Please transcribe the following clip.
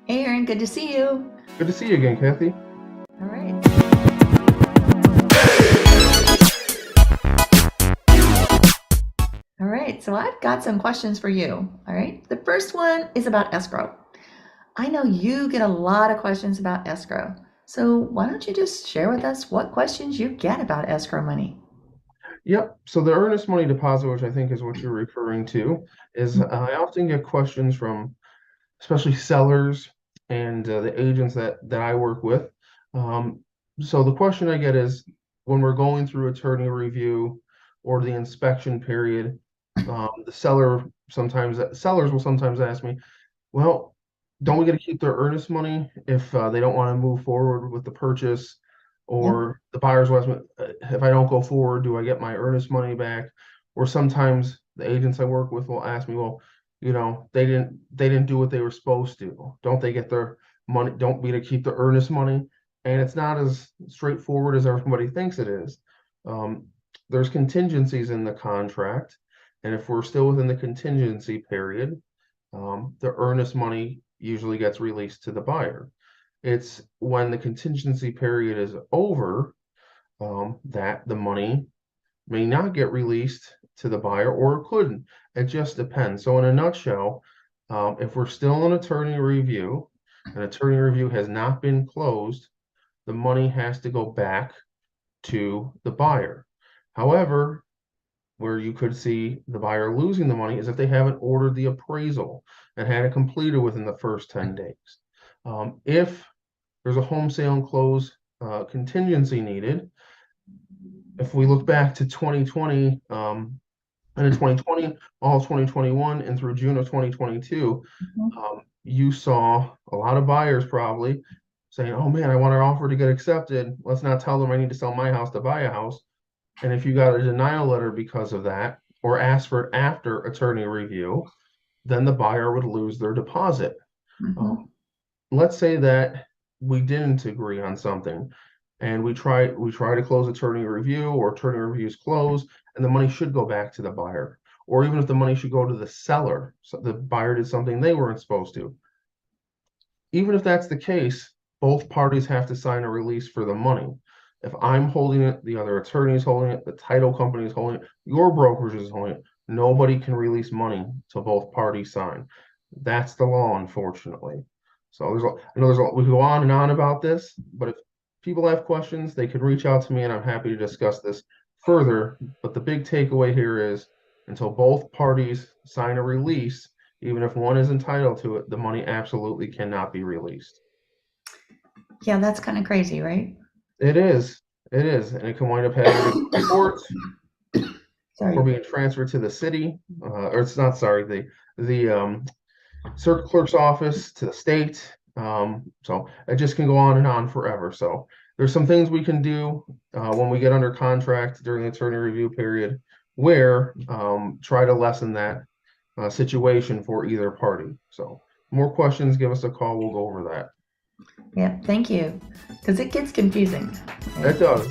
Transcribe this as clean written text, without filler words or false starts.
Hey, Aaron, good to see you. Good to see you again, Kathy. All right. All right, so I've got some questions for you. All right. The first one is about escrow. I know you get a lot of questions about escrow. So why don't you just share with us what questions you get about escrow money? Yep. So the earnest money deposit, which I think is what you're referring to, is I often get questions from especially sellers and the agents that I work with. Um, so the question I get is when we're going through attorney review or the inspection period, the sellers will sometimes ask me, well, don't we get to keep their earnest money if they don't want to move forward with the purchase? Yep. Or the buyer's will ask me, if I don't go forward, do I get my earnest money back? Or sometimes the agents I work with will ask me, well, they didn't do what they were supposed to. Don't they get their money? Don't we to keep the earnest money? And it's not as straightforward as everybody thinks it is. Um, there's contingencies in the contract, and if we're still within the contingency period, the earnest money usually gets released to the buyer. It's when the contingency period is over that the money may not get released to the buyer or it couldn't. It just depends. So, in a nutshell, if we're still in attorney review, and attorney review has not been closed, the money has to go back to the buyer. However, where you could see the buyer losing the money is if they haven't ordered the appraisal and had it completed within the first 10 days. If there's a home sale and close contingency needed, if we look back to 2020, and in 2020, all of 2021, and through June of 2022, Mhm. you saw a lot of buyers probably saying, oh man, I want our offer to get accepted. Let's not tell them I need to sell my house to buy a house. And if you got a denial letter because of that, or asked for it after attorney review, then the buyer would lose their deposit. Um, Mhm. let's say that we didn't agree on something, and we try to close attorney review, or attorney reviews close, and the money should go back to the buyer, or even if the money should go to the seller, so the buyer did something they weren't supposed to. Even if that's the case, both parties have to sign a release for the money. If I'm holding it, the other attorney is holding it, the title company is holding it, your brokerage is holding it. Nobody can release money till both parties sign. That's the law, unfortunately. So I know we go on and on about this, but if people have questions, they can reach out to me, and I'm happy to discuss this further. But the big takeaway here is until both parties sign a release, even if one is entitled to it, the money absolutely cannot be released. Yeah, that's kind of crazy, right? It is. It is. And it can wind up having to go to court or Sorry. being transferred to the city, or it's not, sorry, the circuit clerk's office, to the state. So it just can go on and on forever. So there's some things we can do when we get under contract during the attorney review period where try to lessen that situation for either party. So more questions, give us a call. We'll go over that. Yeah, thank you. Because it gets confusing. Right? It does.